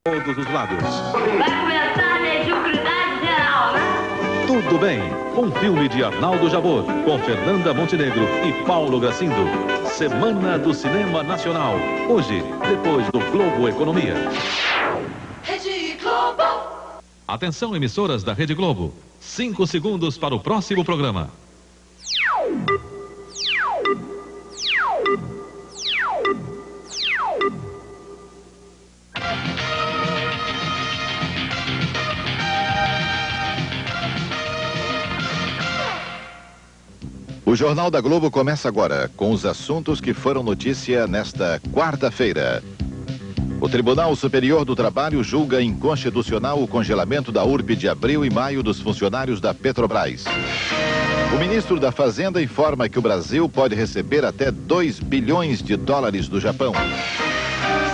Todos os lados. Vai começar a mediocridade geral, né? Tudo bem. Um filme de Arnaldo Jabor, com Fernanda Montenegro e Paulo Gracindo. Semana do Cinema Nacional. Hoje, depois do Globo Economia. Rede Globo. Atenção, emissoras da Rede Globo. 5 segundos para o próximo programa. O Jornal da Globo começa agora com os assuntos que foram notícia nesta quarta-feira. O Tribunal Superior do Trabalho julga inconstitucional o congelamento da URP de abril e maio dos funcionários da Petrobras. O ministro da Fazenda informa que o Brasil pode receber até 2 bilhões de dólares do Japão.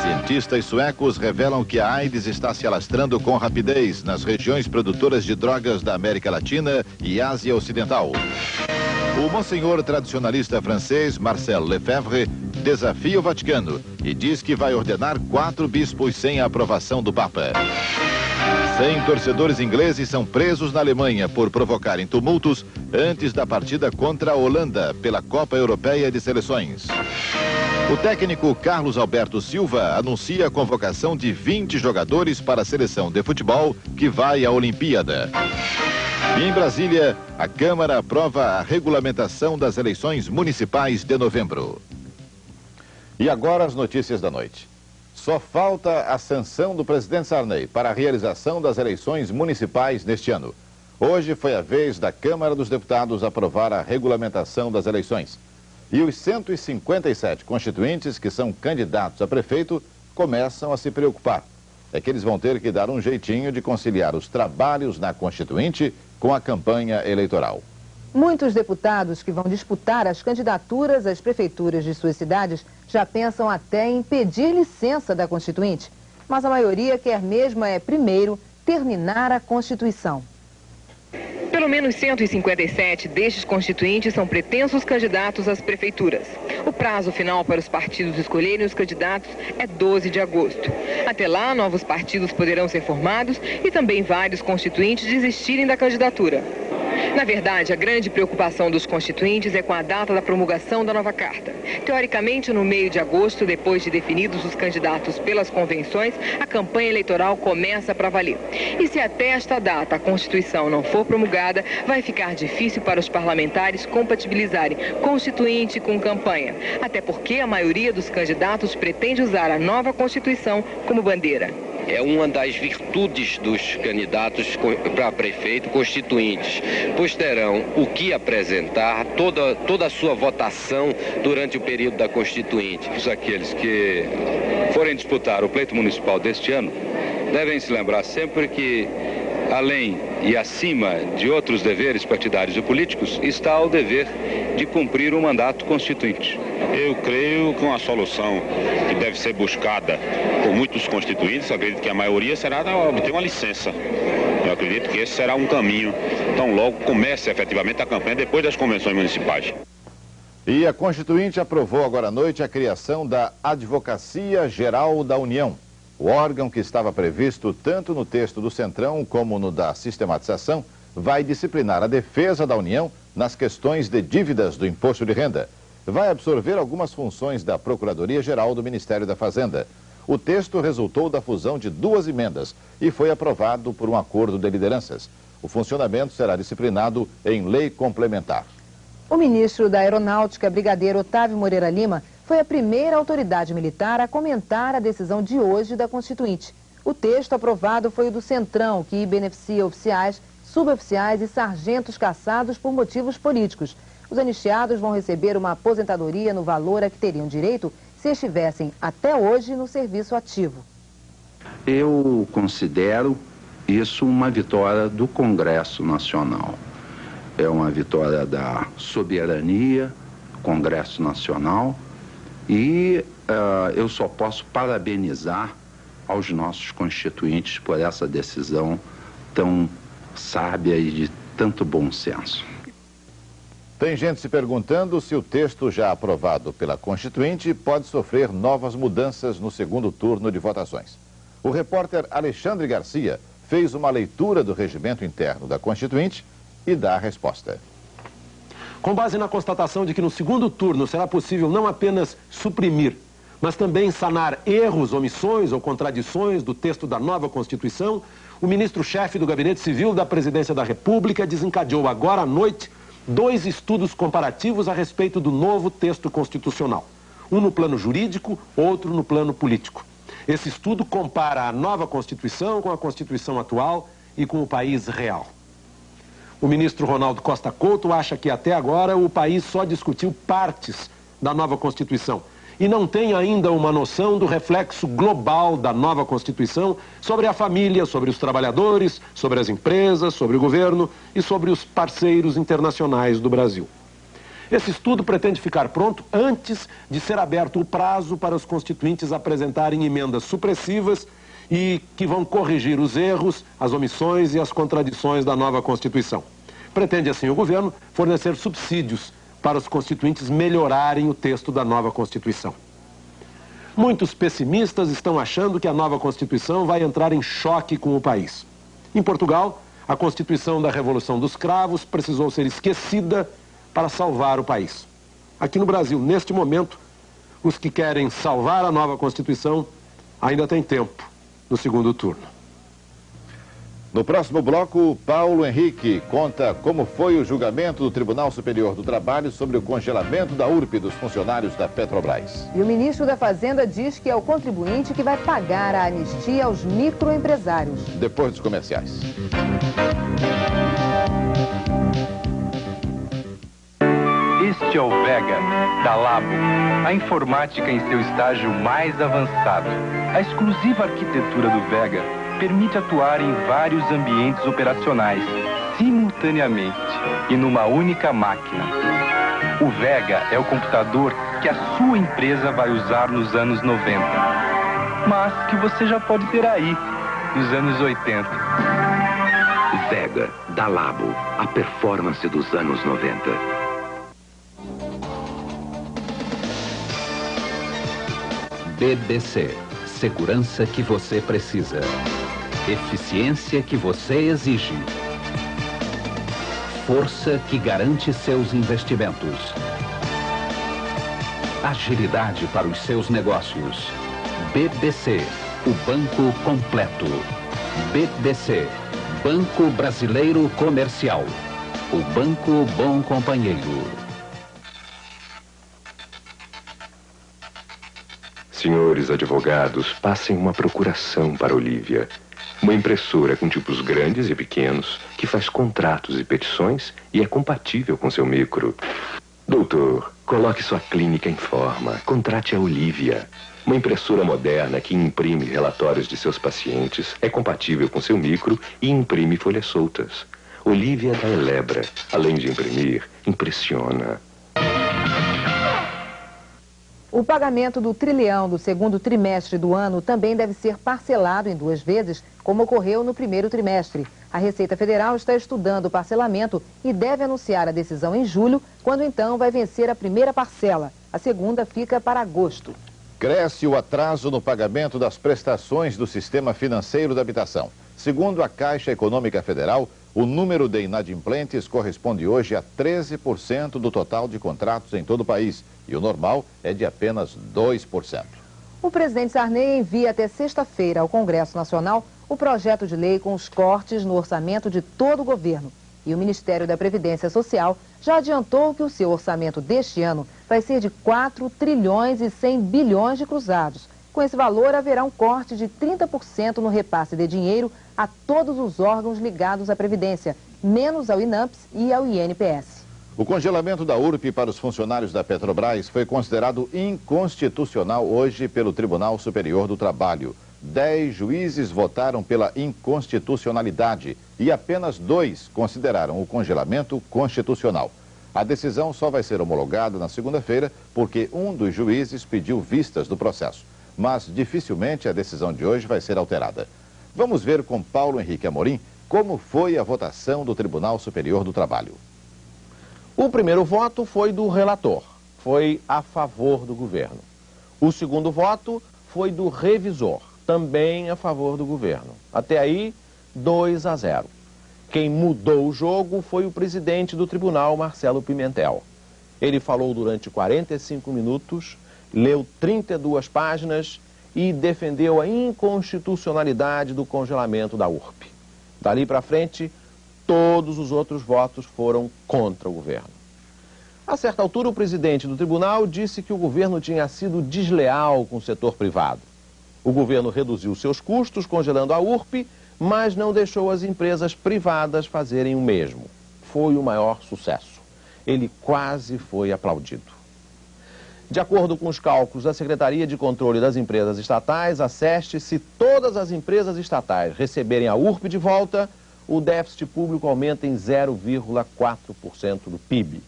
Cientistas suecos revelam que a AIDS está se alastrando com rapidez nas regiões produtoras de drogas da América Latina e Ásia Ocidental. O monsenhor tradicionalista francês Marcel Lefebvre desafia o Vaticano e diz que vai ordenar 4 bispos sem a aprovação do Papa. 100 torcedores ingleses são presos na Alemanha por provocarem tumultos antes da partida contra a Holanda pela Copa Europeia de Seleções. O técnico Carlos Alberto Silva anuncia a convocação de 20 jogadores para a seleção de futebol que vai à Olimpíada. E em Brasília, a Câmara aprova a regulamentação das eleições municipais de novembro. E agora as notícias da noite. Só falta a sanção do presidente Sarney para a realização das eleições municipais neste ano. Hoje foi a vez da Câmara dos Deputados aprovar a regulamentação das eleições. E os 157 constituintes que são candidatos a prefeito começam a se preocupar. É que eles vão ter que dar um jeitinho de conciliar os trabalhos na Constituinte com a campanha eleitoral. Muitos deputados que vão disputar as candidaturas às prefeituras de suas cidades já pensam até em pedir licença da Constituinte. Mas a maioria quer mesmo primeiro, terminar a Constituição. Pelo menos 157 destes constituintes são pretensos candidatos às prefeituras. O prazo final para os partidos escolherem os candidatos é 12 de agosto. Até lá, novos partidos poderão ser formados e também vários constituintes desistirem da candidatura. Na verdade, a grande preocupação dos constituintes é com a data da promulgação da nova carta. Teoricamente, no meio de agosto, depois de definidos os candidatos pelas convenções, a campanha eleitoral começa para valer. E se até esta data a Constituição não for promulgada, vai ficar difícil para os parlamentares compatibilizarem constituinte com campanha. Até porque a maioria dos candidatos pretende usar a nova Constituição como bandeira. É uma das virtudes dos candidatos para prefeito constituintes, pois terão o que apresentar, toda a sua votação durante o período da Constituinte. Aqueles que forem disputar o pleito municipal deste ano devem se lembrar sempre que, além e acima de outros deveres partidários e políticos, está o dever de cumprir o mandato constituinte. Eu creio que uma solução que deve ser buscada por muitos constituintes, acredito que a maioria será obter uma licença. Eu acredito que esse será um caminho, tão logo comece efetivamente a campanha depois das convenções municipais. E a Constituinte aprovou agora à noite a criação da Advocacia Geral da União. O órgão que estava previsto tanto no texto do Centrão como no da sistematização vai disciplinar a defesa da União nas questões de dívidas do imposto de renda. Vai absorver algumas funções da Procuradoria-Geral do Ministério da Fazenda. O texto resultou da fusão de 2 emendas e foi aprovado por um acordo de lideranças. O funcionamento será disciplinado em lei complementar. O ministro da Aeronáutica, brigadeiro Otávio Moreira Lima, foi a primeira autoridade militar a comentar a decisão de hoje da Constituinte. O texto aprovado foi o do Centrão, que beneficia oficiais, suboficiais e sargentos caçados por motivos políticos. Os anistiados vão receber uma aposentadoria no valor a que teriam direito se estivessem até hoje no serviço ativo. Eu considero isso uma vitória do Congresso Nacional. É uma vitória da soberania, Congresso Nacional, e eu só posso parabenizar aos nossos constituintes por essa decisão tão sábia e de tanto bom senso. Tem gente se perguntando se o texto já aprovado pela Constituinte pode sofrer novas mudanças no segundo turno de votações. O repórter Alexandre Garcia fez uma leitura do regimento interno da Constituinte e dá a resposta. Com base na constatação de que no segundo turno será possível não apenas suprimir, mas também sanar erros, omissões ou contradições do texto da nova Constituição, o ministro-chefe do Gabinete Civil da Presidência da República desencadeou agora à noite 2 estudos comparativos a respeito do novo texto constitucional. Um no plano jurídico, outro no plano político. Esse estudo compara a nova Constituição com a Constituição atual e com o país real. O ministro Ronaldo Costa Couto acha que até agora o país só discutiu partes da nova Constituição e não tem ainda uma noção do reflexo global da nova Constituição sobre a família, sobre os trabalhadores, sobre as empresas, sobre o governo e sobre os parceiros internacionais do Brasil. Esse estudo pretende ficar pronto antes de ser aberto o prazo para os constituintes apresentarem emendas supressivas e que vão corrigir os erros, as omissões e as contradições da nova Constituição. Pretende, assim, o governo fornecer subsídios para os constituintes melhorarem o texto da nova Constituição. Muitos pessimistas estão achando que a nova Constituição vai entrar em choque com o país. Em Portugal, a Constituição da Revolução dos Cravos precisou ser esquecida para salvar o país. Aqui no Brasil, neste momento, os que querem salvar a nova Constituição ainda têm tempo no segundo turno. No próximo bloco, Paulo Henrique conta como foi o julgamento do Tribunal Superior do Trabalho sobre o congelamento da URP dos funcionários da Petrobras. E o ministro da Fazenda diz que é o contribuinte que vai pagar a anistia aos microempresários. Depois dos comerciais. Este é o Vega, da Labo, a informática em seu estágio mais avançado. A exclusiva arquitetura do Vega permite atuar em vários ambientes operacionais, simultaneamente e numa única máquina. O Vega é o computador que a sua empresa vai usar nos anos 90, mas que você já pode ter aí, nos anos 80. Vega, da Labo, a performance dos anos 90. BBC, segurança que você precisa. Eficiência que você exige. Força que garante seus investimentos. Agilidade para os seus negócios. BBC, o banco completo. BBC, Banco Brasileiro Comercial. O Banco Bom Companheiro. Senhores advogados, passem uma procuração para Olivia. Uma impressora com tipos grandes e pequenos, que faz contratos e petições e é compatível com seu micro. Doutor, coloque sua clínica em forma. Contrate a Olivia. Uma impressora moderna que imprime relatórios de seus pacientes, é compatível com seu micro e imprime folhas soltas. Olivia da Elebra, além de imprimir, impressiona. O pagamento do trilhão do segundo trimestre do ano também deve ser parcelado em 2 vezes, como ocorreu no primeiro trimestre. A Receita Federal está estudando o parcelamento e deve anunciar a decisão em julho, quando então vai vencer a primeira parcela. A segunda fica para agosto. Cresce o atraso no pagamento das prestações do Sistema Financeiro da Habitação. Segundo a Caixa Econômica Federal, o número de inadimplentes corresponde hoje a 13% do total de contratos em todo o país. E o normal é de apenas 2%. O presidente Sarney envia até sexta-feira ao Congresso Nacional o projeto de lei com os cortes no orçamento de todo o governo. E o Ministério da Previdência Social já adiantou que o seu orçamento deste ano vai ser de 4 trilhões e 100 bilhões de cruzados. Com esse valor, haverá um corte de 30% no repasse de dinheiro a todos os órgãos ligados à Previdência, menos ao INAMPS e ao INPS. O congelamento da URP para os funcionários da Petrobras foi considerado inconstitucional hoje pelo Tribunal Superior do Trabalho. 10 juízes votaram pela inconstitucionalidade e apenas 2 consideraram o congelamento constitucional. A decisão só vai ser homologada na segunda-feira porque um dos juízes pediu vistas do processo. Mas dificilmente a decisão de hoje vai ser alterada. Vamos ver com Paulo Henrique Amorim como foi a votação do Tribunal Superior do Trabalho. O primeiro voto foi do relator, foi a favor do governo. O segundo voto foi do revisor, também a favor do governo. Até aí, 2-0. Quem mudou o jogo foi o presidente do tribunal, Marcelo Pimentel. Ele falou durante 45 minutos, leu 32 páginas e defendeu a inconstitucionalidade do congelamento da URP. Dali para frente, todos os outros votos foram contra o governo. A certa altura, o presidente do tribunal disse que o governo tinha sido desleal com o setor privado. O governo reduziu seus custos congelando a URP, mas não deixou as empresas privadas fazerem o mesmo. Foi o maior sucesso. Ele quase foi aplaudido. De acordo com os cálculos da Secretaria de Controle das Empresas Estatais, a SEST, se todas as empresas estatais receberem a URP de volta, o déficit público aumenta em 0,4% do PIB.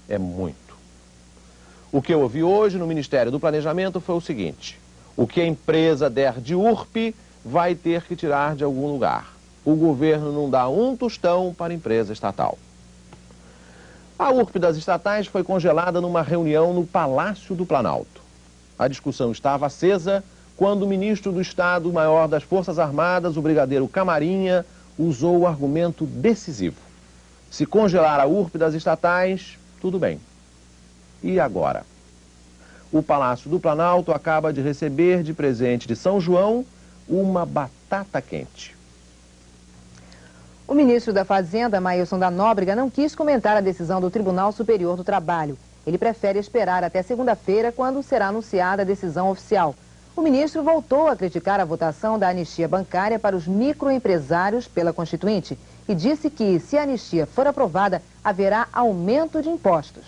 É muito. O que eu ouvi hoje no Ministério do Planejamento foi o seguinte: o que a empresa der de URP vai ter que tirar de algum lugar. O governo não dá um tostão para a empresa estatal. A URP das estatais foi congelada numa reunião no Palácio do Planalto. A discussão estava acesa quando o ministro do Estado-Maior das Forças Armadas, o brigadeiro Camarinha, usou o argumento decisivo. Se congelar a URP das estatais, tudo bem. E agora? O Palácio do Planalto acaba de receber de presente de São João uma batata quente. O ministro da Fazenda, Maílson da Nóbrega, não quis comentar a decisão do Tribunal Superior do Trabalho. Ele prefere esperar até segunda-feira, quando será anunciada a decisão oficial. O ministro voltou a criticar a votação da anistia bancária para os microempresários pela Constituinte e disse que, se a anistia for aprovada, haverá aumento de impostos.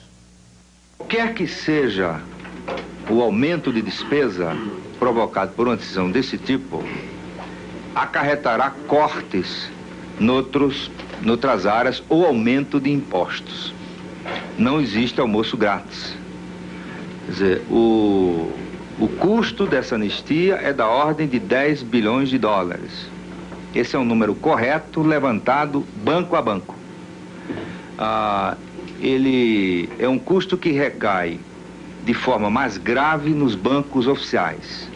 Quer que seja o aumento de despesa provocado por uma decisão desse tipo, acarretará cortes noutras áreas ou aumento de impostos. Não existe almoço grátis. Quer dizer, o custo dessa anistia é da ordem de 10 bilhões de dólares. Esse é um número correto, levantado banco a banco. Ele é um custo que recai de forma mais grave nos bancos oficiais.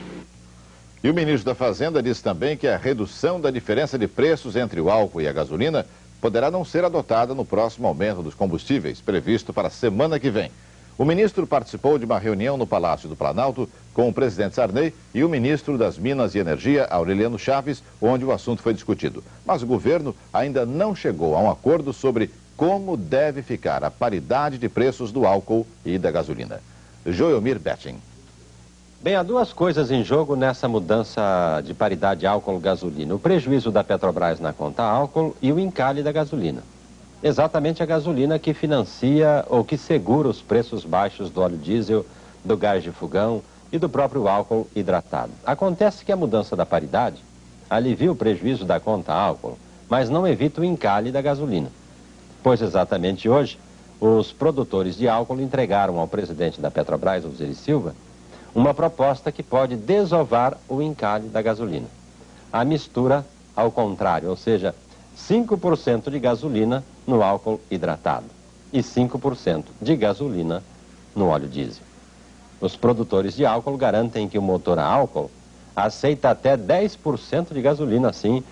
E o ministro da Fazenda disse também que a redução da diferença de preços entre o álcool e a gasolina poderá não ser adotada no próximo aumento dos combustíveis, previsto para a semana que vem. O ministro participou de uma reunião no Palácio do Planalto com o presidente Sarney e o ministro das Minas e Energia, Aureliano Chaves, onde o assunto foi discutido. Mas o governo ainda não chegou a um acordo sobre como deve ficar a paridade de preços do álcool e da gasolina. Joelmir Betting. Bem, há duas coisas em jogo nessa mudança de paridade álcool-gasolina. O prejuízo da Petrobras na conta álcool e o encalhe da gasolina. Exatamente a gasolina que financia ou que segura os preços baixos do óleo diesel, do gás de fogão e do próprio álcool hidratado. Acontece que a mudança da paridade alivia o prejuízo da conta álcool, mas não evita o encalhe da gasolina. Pois exatamente hoje, os produtores de álcool entregaram ao presidente da Petrobras, Osiris Silva, uma proposta que pode desovar o encalhe da gasolina. A mistura ao contrário, ou seja, 5% de gasolina no álcool hidratado e 5% de gasolina no óleo diesel. Os produtores de álcool garantem que o motor a álcool aceita até 10% de gasolina, assim,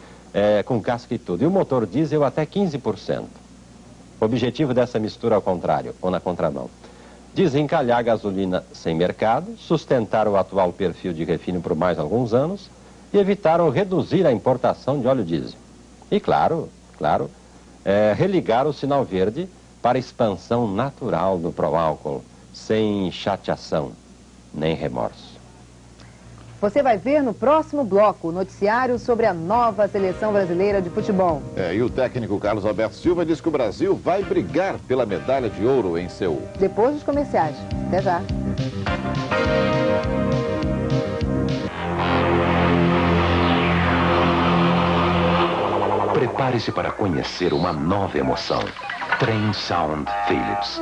com casca e tudo, e o motor diesel até 15%. O objetivo dessa mistura ao contrário, ou na contramão: desencalhar a gasolina sem mercado, sustentar o atual perfil de refino por mais alguns anos e evitar ou reduzir a importação de óleo diesel. E claro, religar o sinal verde para a expansão natural do pró-álcool, sem chateação nem remorso. Você vai ver no próximo bloco o noticiário sobre a nova seleção brasileira de futebol. E o técnico Carlos Alberto Silva diz que o Brasil vai brigar pela medalha de ouro em Seul. Depois dos comerciais. Até já. Prepare-se para conhecer uma nova emoção. Train Sound Philips.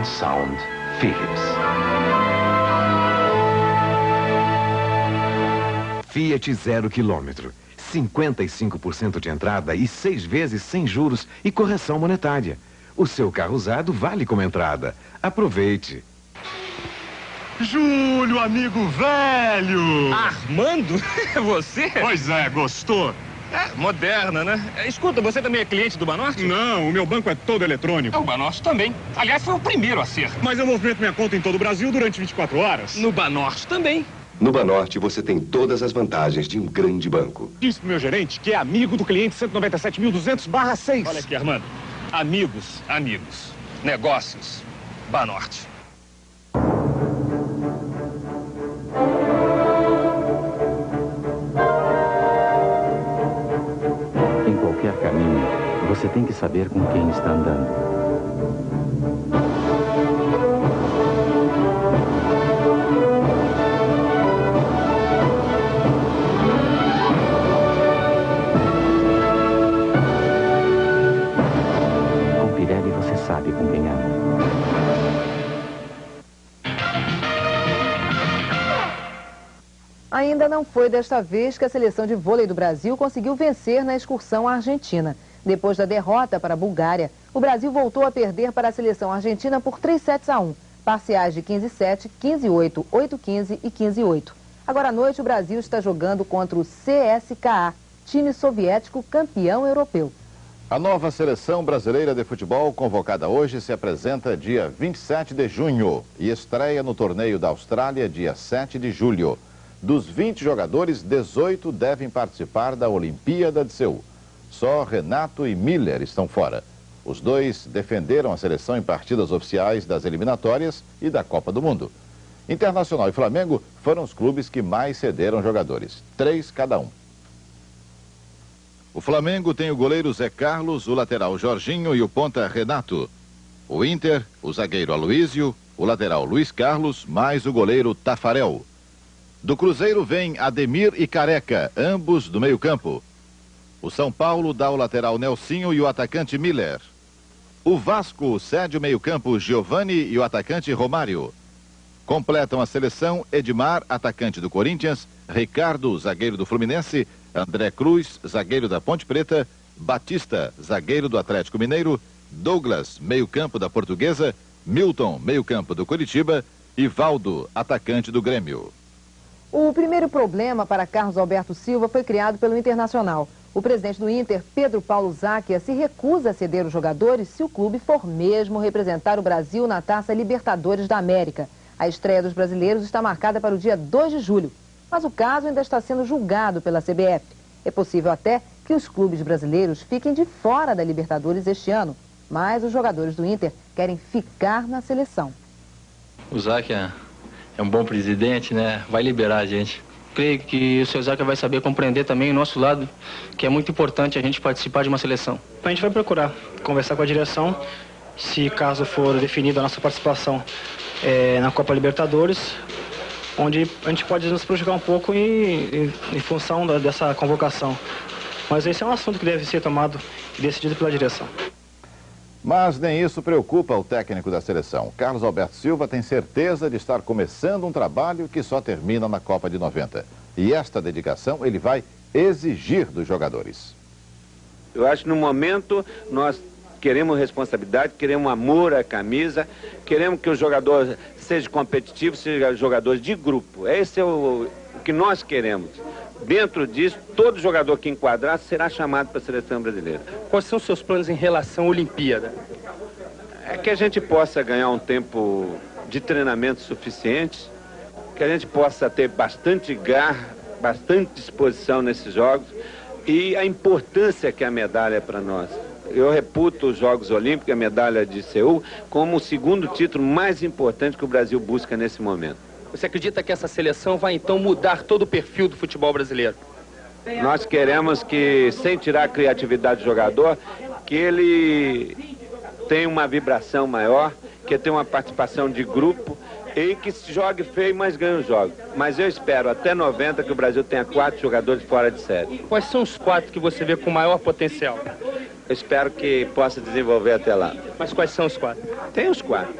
Sound Philips. Fiat 0 km. 55% de entrada e 6 vezes sem juros e correção monetária. O seu carro usado vale como entrada. Aproveite. Júlio, amigo velho! Armando? É você? Pois é, gostou? É, moderna, né? Escuta, você também é cliente do Banorte? Não, o meu banco é todo eletrônico. O Banorte também. Aliás, foi o primeiro a ser. Mas eu movimento minha conta em todo o Brasil durante 24 horas. No Banorte também. No Banorte, você tem todas as vantagens de um grande banco. Disse pro meu gerente que é amigo do cliente 197.200/6. Olha aqui, Armando. Amigos, amigos. Negócios. Banorte. Em qualquer caminho, você tem que saber com quem está andando. Com Pirelli você sabe com quem anda. Ainda não foi desta vez que a seleção de vôlei do Brasil conseguiu vencer na excursão à Argentina. Depois da derrota para a Bulgária, o Brasil voltou a perder para a seleção argentina por 3-1, parciais de 15-7, 15-8, 8-15 e 15-8. Agora à noite o Brasil está jogando contra o CSKA, time soviético campeão europeu. A nova seleção brasileira de futebol, convocada hoje, se apresenta dia 27 de junho e estreia no torneio da Austrália dia 7 de julho. Dos 20 jogadores, 18 devem participar da Olimpíada de Seul. Só Renato e Miller estão fora. Os dois defenderam a seleção em partidas oficiais das eliminatórias e da Copa do Mundo. Internacional e Flamengo foram os clubes que mais cederam jogadores, 3 cada um. O Flamengo tem o goleiro Zé Carlos, o lateral Jorginho e o ponta Renato. O Inter, o zagueiro Aloísio, o lateral Luiz Carlos, mais o goleiro Tafarel. Do Cruzeiro vem Ademir e Careca, ambos do meio-campo. O São Paulo dá o lateral Nelsinho e o atacante Miller. O Vasco cede o meio-campo Giovani e o atacante Romário. Completam a seleção Edmar, atacante do Corinthians, Ricardo, zagueiro do Fluminense, André Cruz, zagueiro da Ponte Preta, Batista, zagueiro do Atlético Mineiro, Douglas, meio-campo da Portuguesa, Milton, meio-campo do Coritiba e Valdo, atacante do Grêmio. O primeiro problema para Carlos Alberto Silva foi criado pelo Internacional. O presidente do Inter, Pedro Paulo Záquia, se recusa a ceder os jogadores se o clube for mesmo representar o Brasil na Taça Libertadores da América. A estreia dos brasileiros está marcada para o dia 2 de julho, mas o caso ainda está sendo julgado pela CBF. É possível até que os clubes brasileiros fiquem de fora da Libertadores este ano, mas os jogadores do Inter querem ficar na seleção. O Záquia é um bom presidente, né? Vai liberar a gente. Creio que o seu Záquia vai saber compreender também o nosso lado, que é muito importante a gente participar de uma seleção. A gente vai procurar conversar com a direção, se caso for definida a nossa participação na Copa Libertadores, onde a gente pode nos prejudicar um pouco em função dessa convocação. Mas esse é um assunto que deve ser tomado e decidido pela direção. Mas nem isso preocupa o técnico da seleção. Carlos Alberto Silva tem certeza de estar começando um trabalho que só termina na Copa de 90. E esta dedicação ele vai exigir dos jogadores. Eu acho que no momento nós queremos responsabilidade, queremos amor à camisa, queremos que o jogador seja competitivo, seja jogador de grupo. Esse é o que nós queremos. Dentro disso, todo jogador que enquadrar será chamado para a seleção brasileira. Quais são os seus planos em relação à Olimpíada? É que a gente possa ganhar um tempo de treinamento suficiente, que a gente possa ter bastante garra, bastante disposição nesses jogos e a importância que a medalha é para nós. Eu reputo os Jogos Olímpicos, a medalha de Seul, como o segundo título mais importante que o Brasil busca nesse momento. Você acredita que essa seleção vai então mudar todo o perfil do futebol brasileiro? Nós queremos que, sem tirar a criatividade do jogador, que ele tenha uma vibração maior, que tenha uma participação de grupo e que se jogue feio, mas ganhe os jogos. Mas eu espero até 90 que o Brasil tenha 4 jogadores fora de série. Quais são os 4 que você vê com maior potencial? Eu espero que possa desenvolver até lá. Mas quais são os 4? Tem os 4.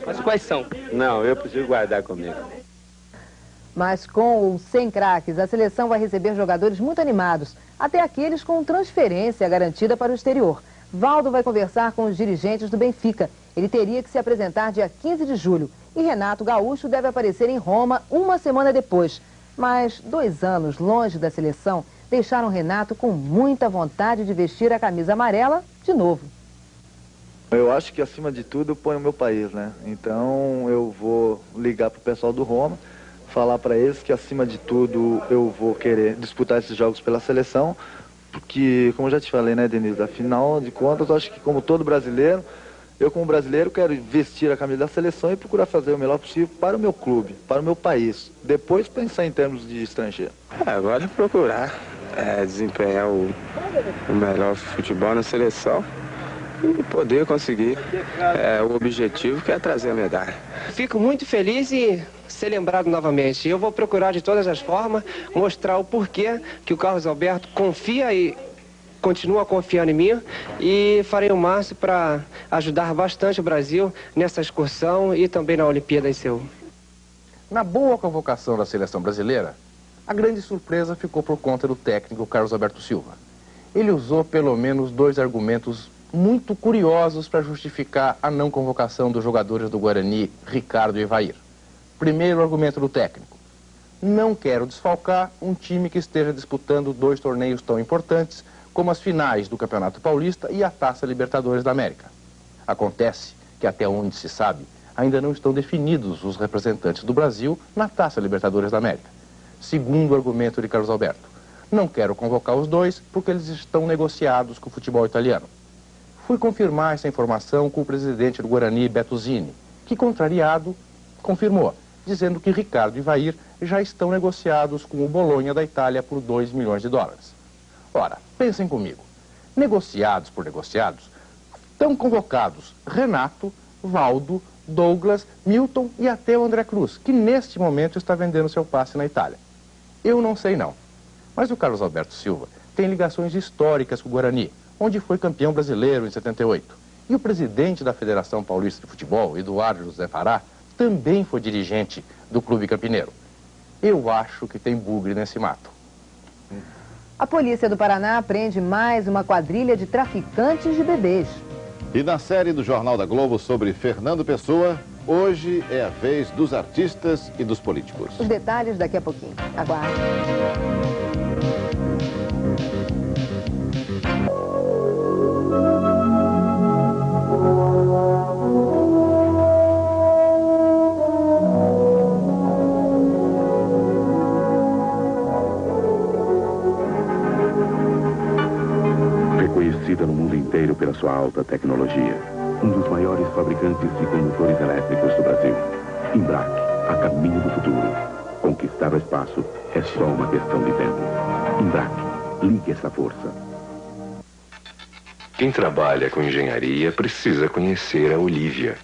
Mas quais são? Não, eu preciso guardar comigo. Mas com ou sem craques, a seleção vai receber jogadores muito animados, até aqueles com transferência garantida para o exterior. Valdo vai conversar com os dirigentes do Benfica. Ele teria que se apresentar dia 15 de julho. E Renato Gaúcho deve aparecer em Roma uma semana depois. Mas 2 anos longe da seleção deixaram Renato com muita vontade de vestir a camisa amarela de novo. Eu acho que, acima de tudo, eu ponho o meu país, né? Então, eu vou ligar pro pessoal do Roma, falar para eles que, acima de tudo, eu vou querer disputar esses jogos pela seleção, porque, como eu já te falei, né, Denise, afinal de contas, eu acho que, como todo brasileiro, eu, como brasileiro, quero vestir a camisa da seleção e procurar fazer o melhor possível para o meu clube, para o meu país. Depois, pensar em termos de estrangeiro. Agora, procurar desempenhar o melhor futebol na seleção e poder conseguir o objetivo, que é trazer a medalha. Fico muito feliz em ser lembrado novamente. Eu vou procurar de todas as formas mostrar o porquê que o Carlos Alberto confia e continua confiando em mim, e farei o máximo para ajudar bastante o Brasil nessa excursão e também na Olimpíada em Seul. Na boa convocação da seleção brasileira, a grande surpresa ficou por conta do técnico Carlos Alberto Silva. Ele usou pelo menos 2 argumentos muito curiosos para justificar a não convocação dos jogadores do Guarani, Ricardo e Evair. Primeiro argumento do técnico: não quero desfalcar um time que esteja disputando 2 torneios tão importantes como as finais do Campeonato Paulista e a Taça Libertadores da América. Acontece que, até onde se sabe, ainda não estão definidos os representantes do Brasil na Taça Libertadores da América. Segundo argumento de Carlos Alberto: não quero convocar os 2 porque eles estão negociados com o futebol italiano. Fui confirmar essa informação com o presidente do Guarani, Beto Zini, que, contrariado, confirmou, dizendo que Ricardo e Evair já estão negociados com o Bolonha da Itália por $2 milhões. Ora, pensem comigo, negociados por negociados, estão convocados Renato, Valdo, Douglas, Milton e até o André Cruz, que neste momento está vendendo seu passe na Itália. Eu não sei não, mas o Carlos Alberto Silva tem ligações históricas com o Guarani, onde foi campeão brasileiro em 78. E o presidente da Federação Paulista de Futebol, Eduardo José Fará, também foi dirigente do Clube Campineiro. Eu acho que tem bugre nesse mato. A polícia do Paraná prende mais uma quadrilha de traficantes de bebês. E na série do Jornal da Globo sobre Fernando Pessoa, hoje é a vez dos artistas e dos políticos. Os detalhes daqui a pouquinho. Aguarde. Reconhecida no mundo inteiro pela sua alta tecnologia, um dos maiores fabricantes de condutores elétricos do Brasil. Embrac, a caminho do futuro. Conquistar o espaço é só uma questão de tempo. Embrac, ligue essa força. Quem trabalha com engenharia precisa conhecer a Olivia.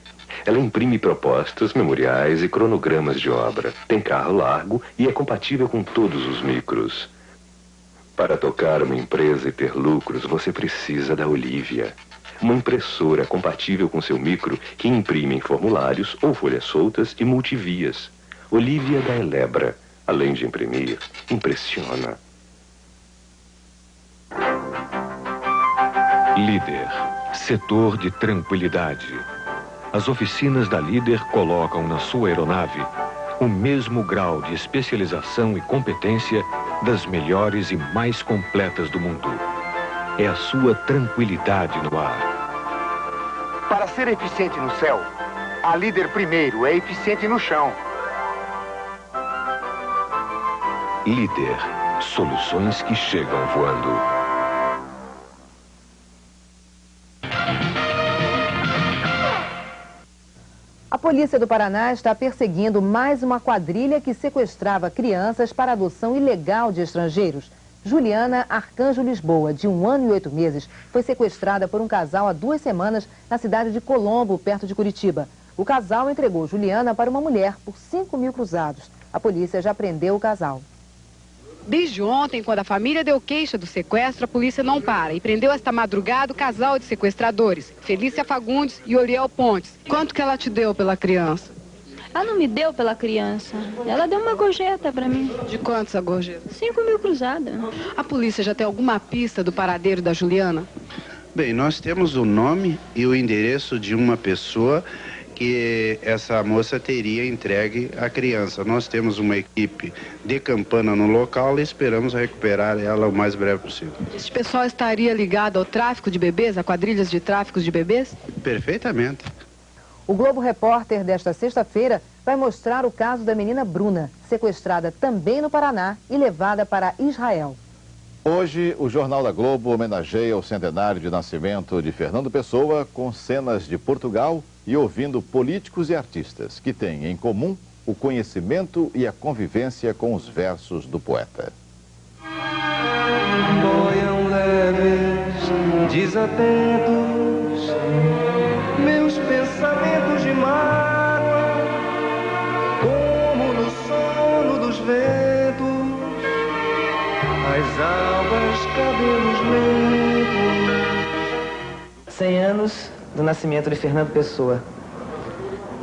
Ela imprime propostas, memoriais e cronogramas de obra. Tem carro largo e é compatível com todos os micros. Para tocar uma empresa e ter lucros, você precisa da Olivia. Uma impressora compatível com seu micro que imprime em formulários ou folhas soltas e multivias. Olivia da Elebra. Além de imprimir, impressiona. Líder, setor de tranquilidade. As oficinas da Líder colocam na sua aeronave o mesmo grau de especialização e competência das melhores e mais completas do mundo. É a sua tranquilidade no ar. Para ser eficiente no céu, a Líder primeiro é eficiente no chão. Líder, soluções que chegam voando. A polícia do Paraná está perseguindo mais uma quadrilha que sequestrava crianças para adoção ilegal de estrangeiros. Juliana Arcanjo Lisboa, de 1 ano e 8 meses, foi sequestrada por um casal há 2 semanas na cidade de Colombo, perto de Curitiba. O casal entregou Juliana para uma mulher por 5 mil cruzados. A polícia já prendeu o casal. Desde ontem, quando a família deu queixa do sequestro, a polícia não para e prendeu esta madrugada o casal de sequestradores, Felícia Fagundes e Oriel Pontes. Quanto que ela te deu pela criança? Ela não me deu pela criança. Ela deu uma gorjeta pra mim. De quantos a gorjeta? 5.000 cruzada. A polícia já tem alguma pista do paradeiro da Juliana? Bem, nós temos o nome e o endereço de uma pessoa que essa moça teria entregue à criança. Nós temos uma equipe de campana no local e esperamos recuperar ela o mais breve possível. Esse pessoal estaria ligado ao tráfico de bebês, a quadrilhas de tráfico de bebês? Perfeitamente. O Globo Repórter desta sexta-feira vai mostrar o caso da menina Bruna, sequestrada também no Paraná e levada para Israel. Hoje, o Jornal da Globo homenageia o centenário de nascimento de Fernando Pessoa com cenas de Portugal e ouvindo políticos e artistas que têm em comum o conhecimento e a convivência com os versos do poeta. Boiam leves, desatentos, meus pensamentos de mágoa, como no sono dos ventos, as albas, cabelos lentos. 100 anos do nascimento de Fernando Pessoa.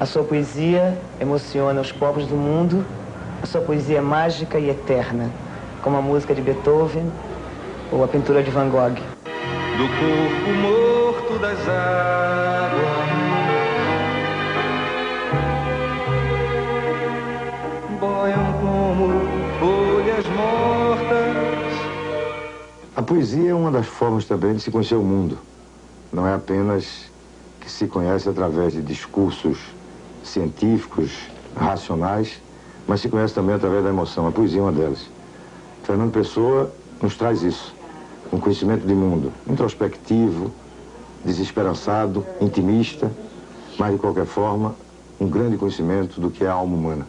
A sua poesia emociona os povos do mundo, a sua poesia é mágica e eterna, como a música de Beethoven ou a pintura de Van Gogh. Do corpo morto das águas, boiam como folhas mortas. A poesia é uma das formas também de se conhecer o mundo. Não é apenas que se conhece através de discursos científicos, racionais, mas se conhece também através da emoção. A poesia é uma delas. Fernando Pessoa nos traz isso, um conhecimento de mundo introspectivo, desesperançado, intimista, mas de qualquer forma, um grande conhecimento do que é a alma humana.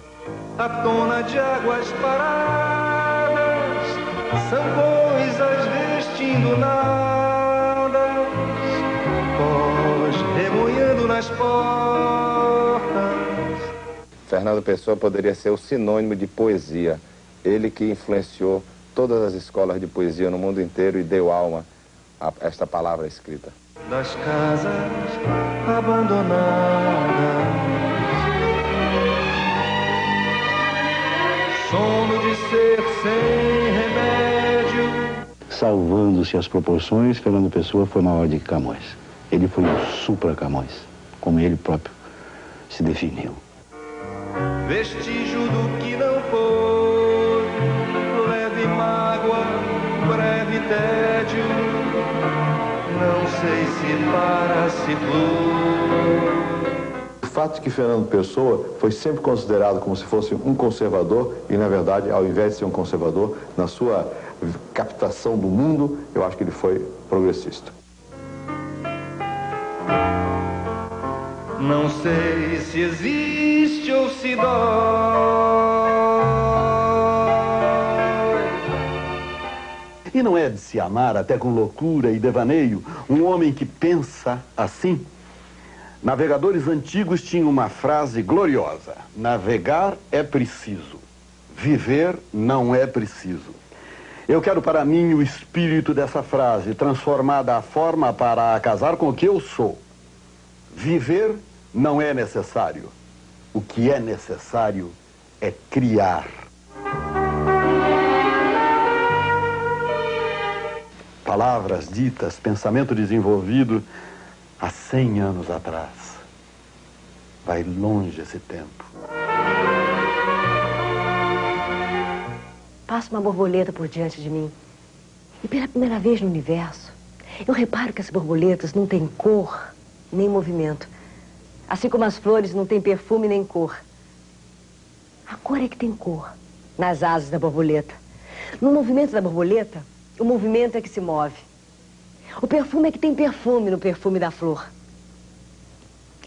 A tona de águas paradas são coisas vestindo nada, pós remoendo nas portas. Fernando Pessoa poderia ser o sinônimo de poesia. Ele que influenciou todas as escolas de poesia no mundo inteiro e deu alma a esta palavra escrita. Das casas abandonadas, sono de ser sem remédio. Salvando-se as proporções, Fernando Pessoa foi maior do que Camões. Ele foi o supra-Camões, como ele próprio se definiu. Vestígio do que não foi, leve mágoa, breve tédio, não sei se para se flor. O fato de que Fernando Pessoa foi sempre considerado como se fosse um conservador e, na verdade, ao invés de ser um conservador, na sua captação do mundo, eu acho que ele foi progressista. Não sei se existe ou se dói. E não é de se amar até com loucura e devaneio um homem que pensa assim? Navegadores antigos tinham uma frase gloriosa: navegar é preciso, viver não é preciso. Eu quero para mim o espírito dessa frase, transformada a forma para casar com o que eu sou. Viver não é necessário. O que é necessário é criar. Palavras ditas, pensamento desenvolvido há 100 anos atrás. Vai longe esse tempo. Passa uma borboleta por diante de mim. E pela primeira vez no universo, eu reparo que as borboletas não têm cor nem movimento. Assim como as flores não têm perfume nem cor. A cor é que tem cor nas asas da borboleta. No movimento da borboleta, o movimento é que se move. O perfume é que tem perfume no perfume da flor.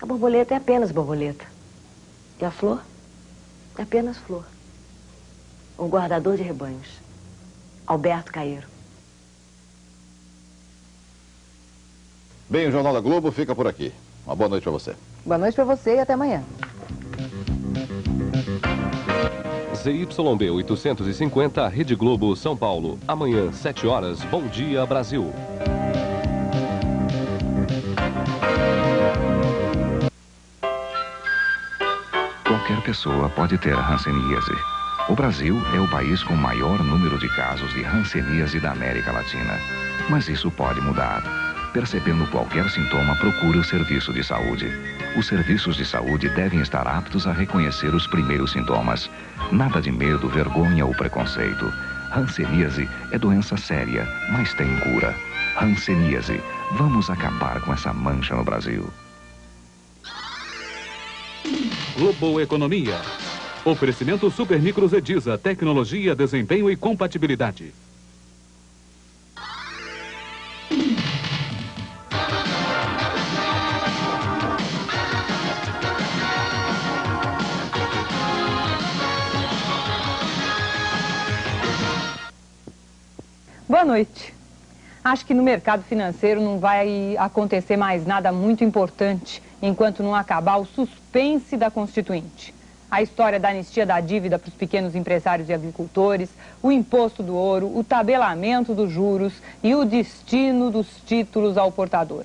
A borboleta é apenas borboleta. E a flor é apenas flor. Um guardador de rebanhos. Alberto Caeiro. Bem, o Jornal da Globo fica por aqui. Uma boa noite para você. Boa noite para você e até amanhã. ZYB 850, Rede Globo, São Paulo. Amanhã, 7 horas. Bom dia, Brasil. Qualquer pessoa pessoa pode ter hanseníase. O Brasil é o país com maior número de casos de hanseníase da América Latina. Mas isso pode mudar. Percebendo qualquer sintoma, procure o serviço de saúde. Os serviços de saúde devem estar aptos a reconhecer os primeiros sintomas. Nada de medo, vergonha ou preconceito. Hanseníase é doença séria, mas tem cura. Hanseníase. Vamos acabar com essa mancha no Brasil. Globo Economia. Oferecimento Supermicros Edisa, tecnologia, desempenho e compatibilidade. Boa noite. Acho que no mercado financeiro não vai acontecer mais nada muito importante enquanto não acabar o suspense da Constituinte. A história da anistia da dívida para os pequenos empresários e agricultores, o imposto do ouro, o tabelamento dos juros e o destino dos títulos ao portador.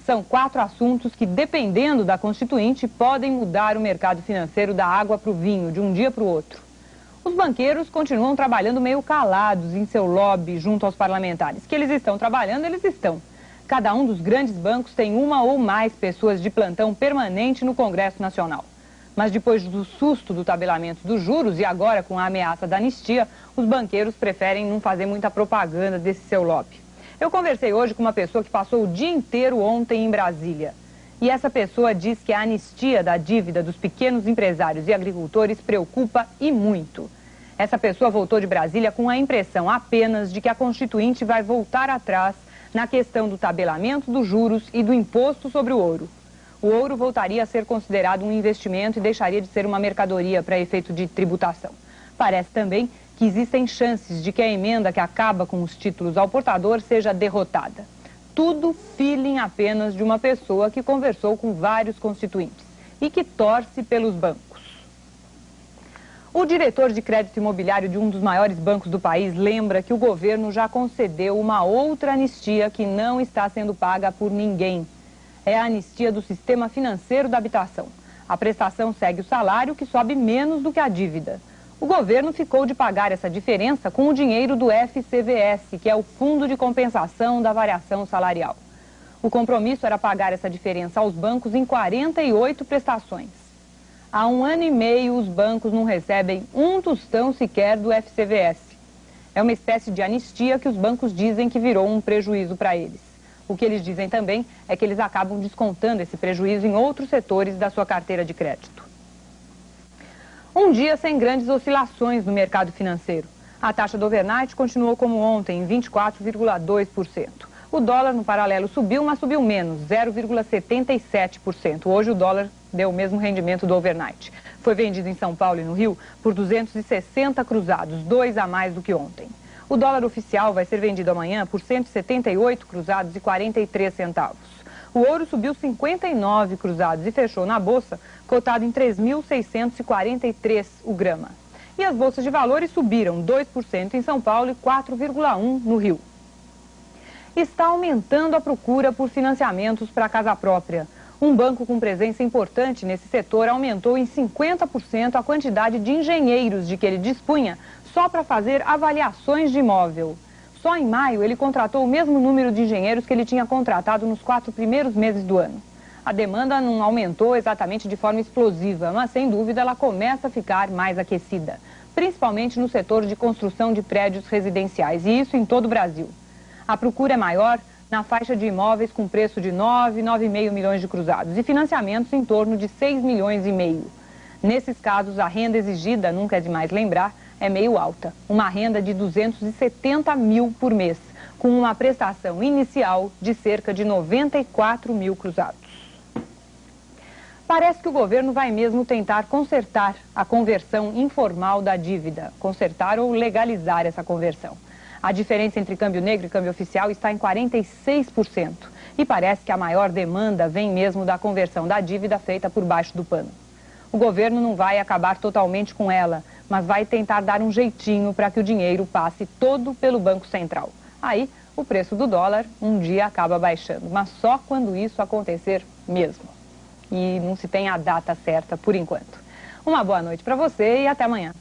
São 4 assuntos que, dependendo da Constituinte, podem mudar o mercado financeiro da água para o vinho, de um dia para o outro. Os banqueiros continuam trabalhando meio calados em seu lobby junto aos parlamentares. Que eles estão trabalhando, eles estão. Cada um dos grandes bancos tem uma ou mais pessoas de plantão permanente no Congresso Nacional. Mas depois do susto do tabelamento dos juros e agora com a ameaça da anistia, os banqueiros preferem não fazer muita propaganda desse seu lobby. Eu conversei hoje com uma pessoa que passou o dia inteiro ontem em Brasília. E essa pessoa diz que a anistia da dívida dos pequenos empresários e agricultores preocupa e muito. Essa pessoa voltou de Brasília com a impressão apenas de que a Constituinte vai voltar atrás na questão do tabelamento dos juros e do imposto sobre o ouro. O ouro voltaria a ser considerado um investimento e deixaria de ser uma mercadoria para efeito de tributação. Parece também que existem chances de que a emenda que acaba com os títulos ao portador seja derrotada. Tudo feeling apenas de uma pessoa que conversou com vários constituintes e que torce pelos bancos. O diretor de crédito imobiliário de um dos maiores bancos do país lembra que o governo já concedeu uma outra anistia que não está sendo paga por ninguém. É a anistia do sistema financeiro da habitação. A prestação segue o salário, que sobe menos do que a dívida. O governo ficou de pagar essa diferença com o dinheiro do FCVS, que é o Fundo de Compensação da Variação Salarial. O compromisso era pagar essa diferença aos bancos em 48 prestações. Há 1 ano e meio, os bancos não recebem um tostão sequer do FCVS. É uma espécie de anistia que os bancos dizem que virou um prejuízo para eles. O que eles dizem também é que eles acabam descontando esse prejuízo em outros setores da sua carteira de crédito. Um dia sem grandes oscilações no mercado financeiro. A taxa do overnight continuou como ontem, em 24,2%. O dólar no paralelo subiu, mas subiu menos, 0,77%. Hoje o dólar deu o mesmo rendimento do overnight. Foi vendido em São Paulo e no Rio por 260 cruzados, 2 a mais do que ontem. O dólar oficial vai ser vendido amanhã por 178 cruzados e 43 centavos. O ouro subiu 59 cruzados e fechou na bolsa cotado em 3.643 o grama. E as bolsas de valores subiram 2% em São Paulo e 4,1% no Rio. Está aumentando a procura por financiamentos para a casa própria. Um banco com presença importante nesse setor aumentou em 50% a quantidade de engenheiros de que ele dispunha só para fazer avaliações de imóvel. Só em maio ele contratou o mesmo número de engenheiros que ele tinha contratado nos 4 primeiros meses do ano. A demanda não aumentou exatamente de forma explosiva, mas sem dúvida ela começa a ficar mais aquecida, principalmente no setor de construção de prédios residenciais, e isso em todo o Brasil. A procura é maior na faixa de imóveis com preço de 9,5 milhões de cruzados e financiamentos em torno de 6,5 milhões. Nesses casos, a renda exigida, nunca é demais lembrar, é meio alta. Uma renda de 270 mil por mês, com uma prestação inicial de cerca de 94 mil cruzados. Parece que o governo vai mesmo tentar consertar a conversão informal da dívida, consertar ou legalizar essa conversão. A diferença entre câmbio negro e câmbio oficial está em 46%. E parece que a maior demanda vem mesmo da conversão da dívida feita por baixo do pano. O governo não vai acabar totalmente com ela, mas vai tentar dar um jeitinho para que o dinheiro passe todo pelo Banco Central. Aí, o preço do dólar um dia acaba baixando, mas só quando isso acontecer mesmo. E não se tem a data certa por enquanto. Uma boa noite para você e até amanhã.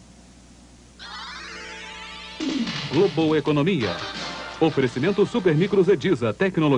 Globo Economia. Oferecimento Supermicros Ediza, tecnologia.